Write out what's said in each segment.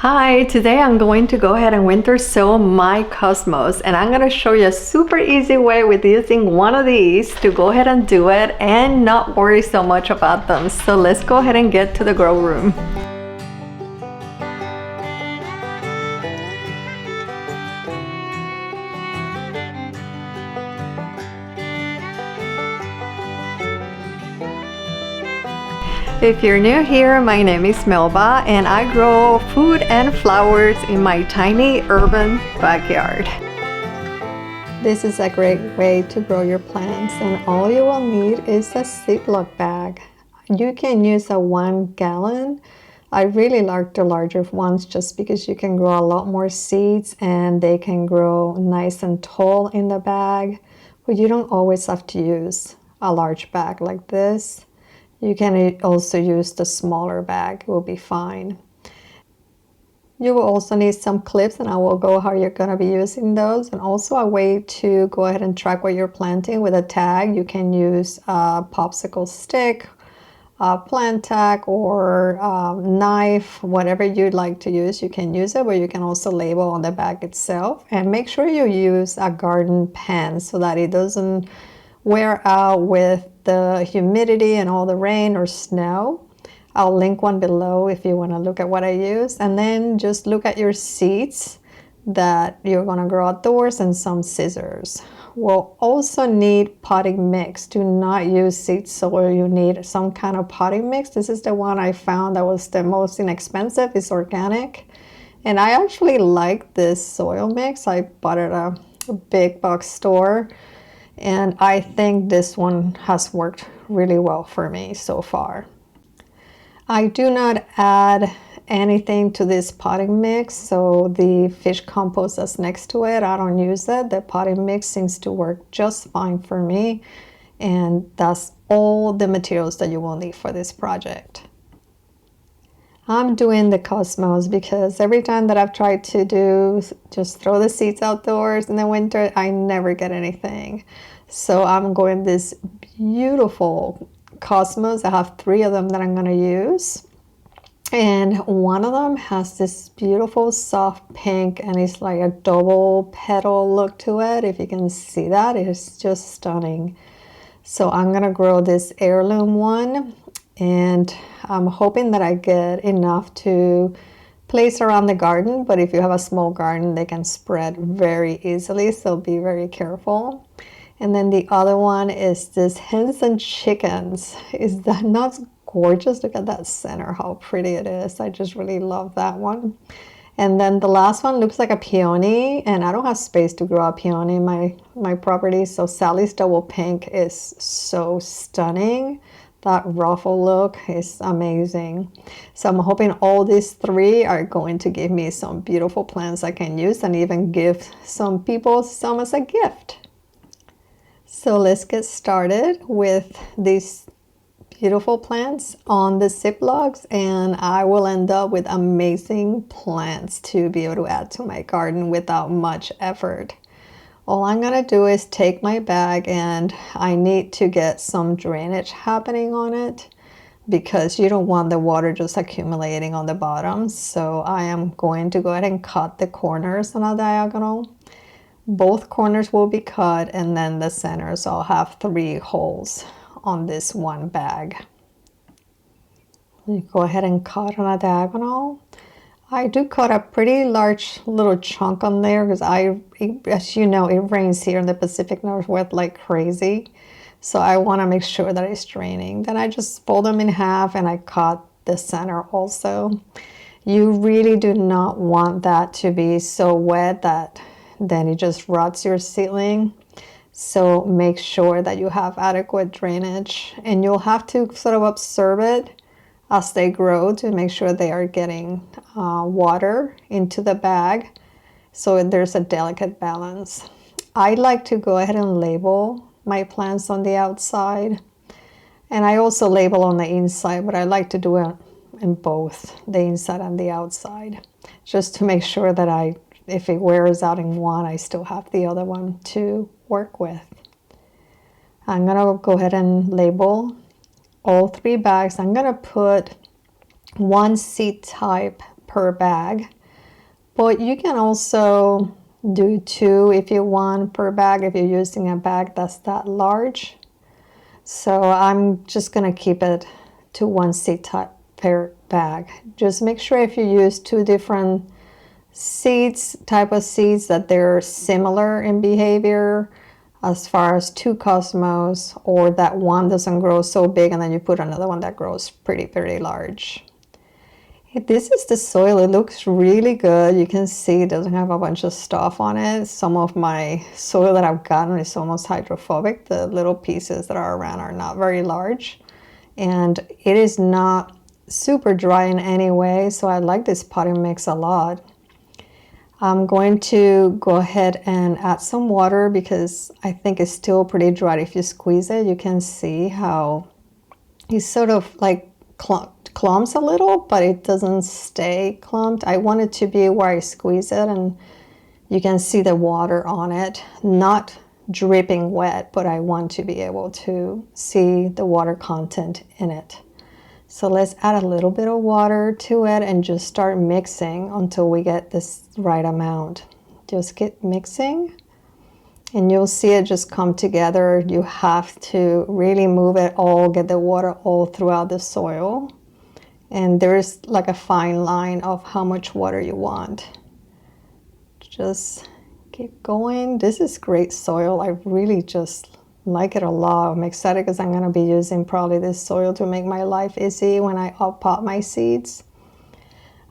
Hi, today I'm going to go ahead and winter sow my Cosmos, and I'm going to show you a super easy way with using one of these to go ahead and do it and not worry so much about them. So let's go ahead and get to the grow room. If you're new here, my name is Melba and I grow food and flowers in my tiny urban backyard. This is a great way to grow your plants, and all you will need is a Ziploc bag. You can use a 1 gallon. I really like the larger ones just because you can grow a lot more seeds and they can grow nice and tall in the bag, but you don't always have to use a large bag like this. You can also use the smaller bag, it will be fine. You will also need some clips, and I will go how you're going to be using those, and also a way to go ahead and track what you're planting with a tag. You can use a popsicle stick, a plant tag, or a knife, whatever you'd like to use, you can use it, but you can also label on the bag itself. And make sure you use a garden pen so that it doesn't wear out with the humidity and all the rain or snow. I'll link one below if you want to look at what I use. And then just look at your seeds that you're going to grow outdoors and some scissors. We'll also need potting mix. Do not use seed soil. You need some kind of potting mix. This is the one I found that was the most inexpensive. It's organic. And I actually like this soil mix. I bought it at a big box store. And I think this one has worked really well for me so far. I do not add anything to this potting mix, so the fish compost that's next to it, I don't use it. The potting mix seems to work just fine for me, and that's all the materials that you will need for this project. I'm doing the Cosmos because every time that I've tried to do just throw the seeds outdoors in the winter, I never get anything. So I'm going this beautiful Cosmos. I have 3 of them that I'm going to use. And one of them has this beautiful soft pink, and it's like a double petal look to it. If you can see that, it's just stunning. So I'm going to grow this heirloom one. And I'm hoping that I get enough to place around the garden, but if you have a small garden, they can spread very easily, so be very careful. And then the other one is this hens and chickens. Is that not gorgeous? Look at that center, how pretty it is. I just really love that one. And then the last one looks like a peony, and I don't have space to grow a peony in my property, so Sally's double pink is so stunning. That ruffle look is amazing. So I'm hoping all these 3 are going to give me some beautiful plants I can use and even give some people some as a gift. So let's get started with these beautiful plants on the Ziplocs, and I will end up with amazing plants to be able to add to my garden without much effort. All I'm going to do is take my bag, and I need to get some drainage happening on it because you don't want the water just accumulating on the bottom. So I am going to go ahead and cut the corners on a diagonal. Both corners will be cut, and then the center, so I'll have 3 holes on this one bag. You go ahead and cut on a diagonal. I do cut a pretty large little chunk on there because as you know, it rains here in the Pacific Northwest like crazy. So I want to make sure that it's draining. Then I just fold them in half and I cut the center also. You really do not want that to be so wet that then it just rots your seedling. So make sure that you have adequate drainage, and you'll have to sort of observe it as they grow to make sure they are getting water into the bag, so there's a delicate balance. I like to go ahead and label my plants on the outside, and I also label on the inside, but I like to do it in both the inside and the outside, just to make sure that if it wears out in one, I still have the other one to work with. I'm gonna go ahead and label all 3 bags. I'm gonna put 1 seed type per bag. But you can also do 2 if you want per bag, if you're using a bag that's that large. So I'm just gonna keep it to 1 seed type per bag. Just make sure if you use 2 different type of seeds, that they're similar in behavior as far as 2 cosmos, or that one doesn't grow so big and then you put another one that grows pretty large. This is the soil. It looks really good. You can see it doesn't have a bunch of stuff on it. Some of my soil that I've gotten is almost hydrophobic. The little pieces that are around are not very large, and it is not super dry in any way, so I like this potting mix a lot. I'm going to go ahead and add some water because I think it's still pretty dry. If you squeeze it, you can see how it's sort of like clumps a little, but it doesn't stay clumped. I want it to be where I squeeze it and you can see the water on it, not dripping wet, but I want to be able to see the water content in it. So let's add a little bit of water to it and just start mixing until we get this right amount. Just keep mixing and you'll see it just come together. You have to really move it all, get the water all throughout the soil. And there's like a fine line of how much water you want. Just keep going. This is great soil. I really just like it a lot. I'm excited because I'm going to be using probably this soil to make my life easy when I pot my seeds.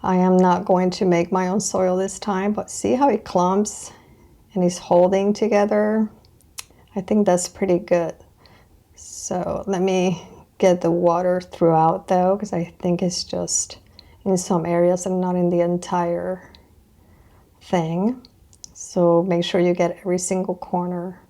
I am not going to make my own soil this time, but see how it clumps and is holding together? I think that's pretty good. So let me get the water throughout though, because I think it's just in some areas and not in the entire thing. So make sure you get every single corner.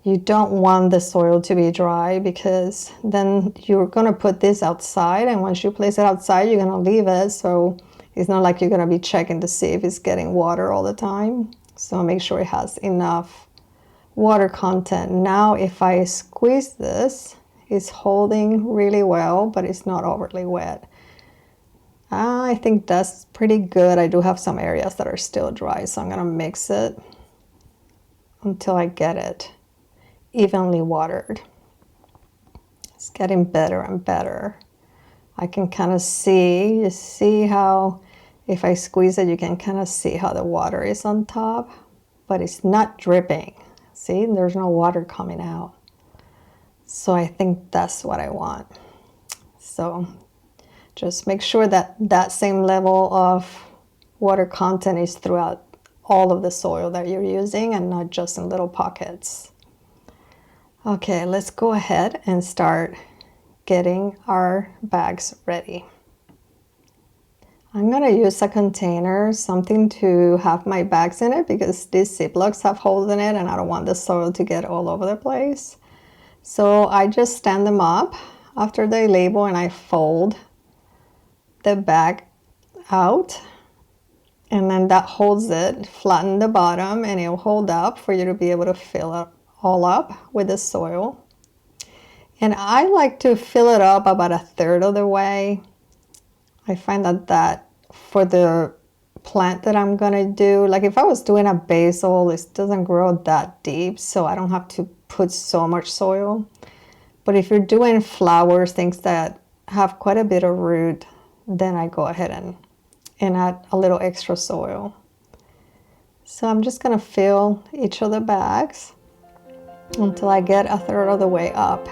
You don't want the soil to be dry because then you're going to put this outside, and once you place it outside, you're going to leave it. So it's not like you're going to be checking to see if it's getting water all the time. So make sure it has enough water content. Now, if I squeeze this, it's holding really well, but it's not overly wet. I think that's pretty good. I do have some areas that are still dry, so I'm going to mix it until I get it evenly watered. It's getting better and better. I can kind of see, you see how if I squeeze it, you can kind of see how the water is on top, but it's not dripping. See, there's no water coming out. So I think that's what I want. So just make sure that that same level of water content is throughout all of the soil that you're using and not just in little pockets. Okay, let's go ahead and start getting our bags ready. I'm going to use a container, something to have my bags in it, because these Ziplocs have holes in it and I don't want the soil to get all over the place. So I just stand them up after they label and I fold the bag out, and then that holds it, flatten the bottom, and it'll hold up for you to be able to fill it all up with the soil. And I like to fill it up about 1/3 of the way. I find that for the plant that I'm gonna do, like if I was doing a basil, it doesn't grow that deep, so I don't have to put so much soil. But if you're doing flowers, things that have quite a bit of root, then I go ahead and add a little extra soil. So I'm just gonna fill each of the bags until I get 1/3 of the way up.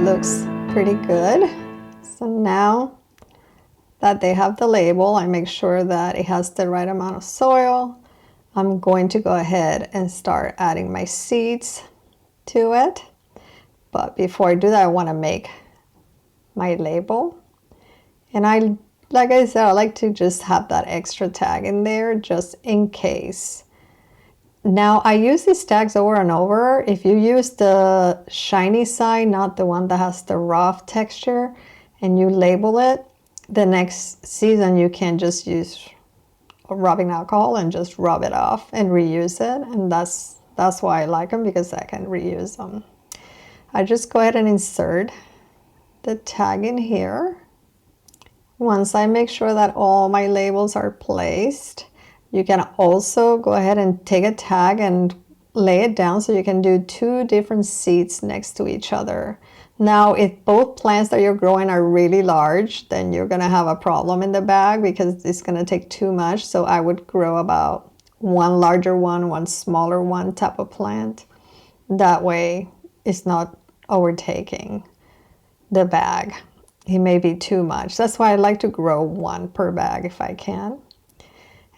Looks pretty good. So now that they have the label, I make sure that it has the right amount of soil. I'm going to go ahead and start adding my seeds to it. But before I do that, I want to make my label. And like I said, I like to just have that extra tag in there just in case. Now I use these tags over and over. If you use the shiny side, not the one that has the rough texture, and you label it, the next season you can just use rubbing alcohol and just rub it off and reuse it. And that's why I like them, because I can reuse them. I just go ahead and insert the tag in here. Once I make sure that all my labels are placed, you can also go ahead and take a tag and lay it down so you can do 2 different seeds next to each other. Now, if both plants that you're growing are really large, then you're gonna have a problem in the bag because it's gonna take too much. So I would grow about 1 larger one smaller one type of plant. That way it's not overtaking the bag. It may be too much. That's why I like to grow 1 per bag if I can.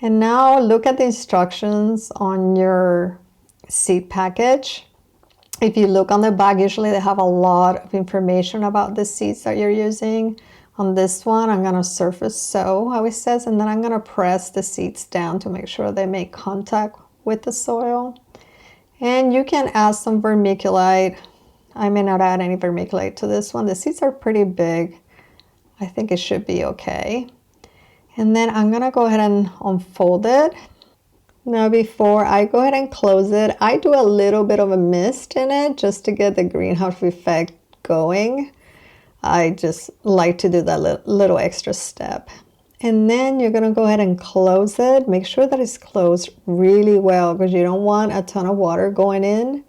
And now look at the instructions on your seed package. If you look on the back, usually they have a lot of information about the seeds that you're using. On this one, I'm going to surface sow, how it says, and then I'm going to press the seeds down to make sure they make contact with the soil. And you can add some vermiculite. I may not add any vermiculite to this one. The seeds are pretty big. I think it should be okay. And then I'm gonna go ahead and unfold it. Now before I go ahead and close it, I do a little bit of a mist in it just to get the greenhouse effect going. I just like to do that little extra step. And then you're gonna go ahead and close it. Make sure that it's closed really well, because you don't want a ton of water going in.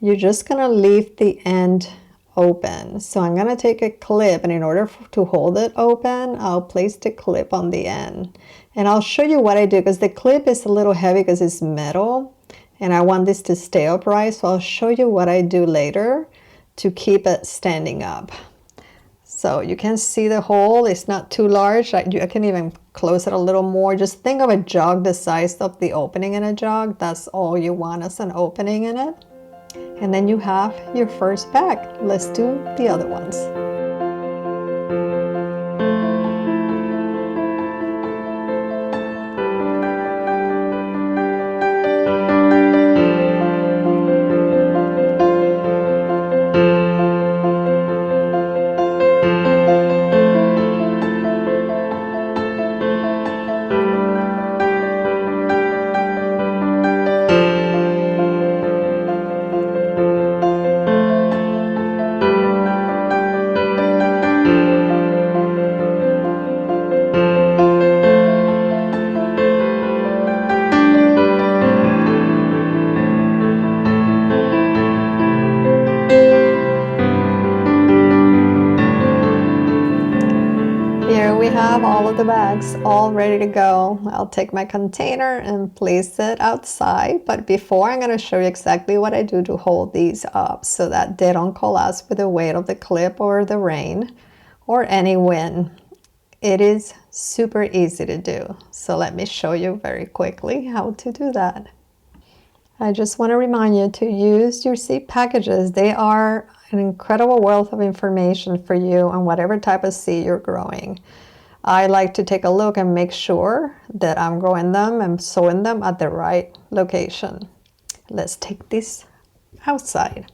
You're just gonna leave the end open. So I'm gonna take a clip, and in order to hold it open, I'll place the clip on the end. And I'll show you what I do, because the clip is a little heavy because it's metal, and I want this to stay upright. So I'll show you what I do later to keep it standing up. So you can see the hole, it's not too large. I can even close it a little more. Just think of a jug the size of the opening in a jug. That's all you want as an opening in it. And then you have your first bag. Let's do the other ones. Here we have all of the bags all ready to go. I'll take my container and place it outside, but before I'm going to show you exactly what I do to hold these up so that they don't collapse with the weight of the clip or the rain or any wind. It is super easy to do. So let me show you very quickly how to do that. I just want to remind you to use your seed packages. They are an incredible wealth of information for you on whatever type of seed you're growing. I like to take a look and make sure that I'm growing them and sowing them at the right location. Let's take this outside.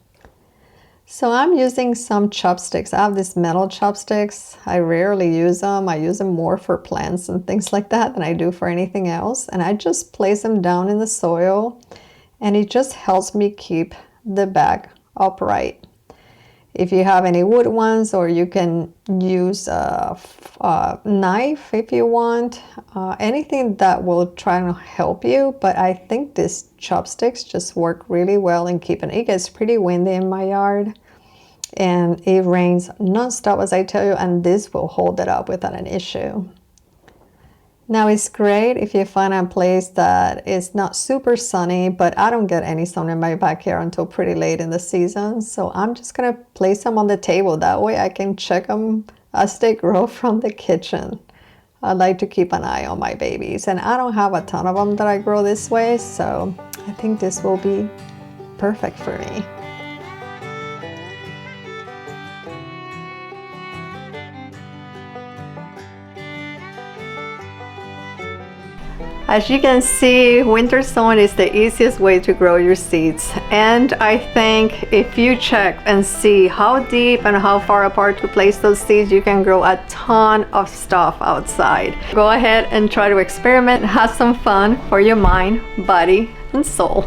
So I'm using some chopsticks. I have these metal chopsticks. I rarely use them. I use them more for plants and things like that than I do for anything else. And I just place them down in the soil, and it just helps me keep the bag upright. If you have any wood ones, or you can use a knife if you want, anything that will try to help you. But I think these chopsticks just work really well in keeping it. It gets pretty windy in my yard, and it rains non-stop, as I tell you, and this will hold it up without an issue. Now it's great if you find a place that is not super sunny, but I don't get any sun in my backyard until pretty late in the season. So I'm just gonna place them on the table. That way I can check them as they grow from the kitchen. I like to keep an eye on my babies, and I don't have a ton of them that I grow this way, so I think this will be perfect for me. As you can see, winter sowing is the easiest way to grow your seeds. And I think if you check and see how deep and how far apart to place those seeds, you can grow a ton of stuff outside. Go ahead and try to experiment, have some fun for your mind, body, and soul.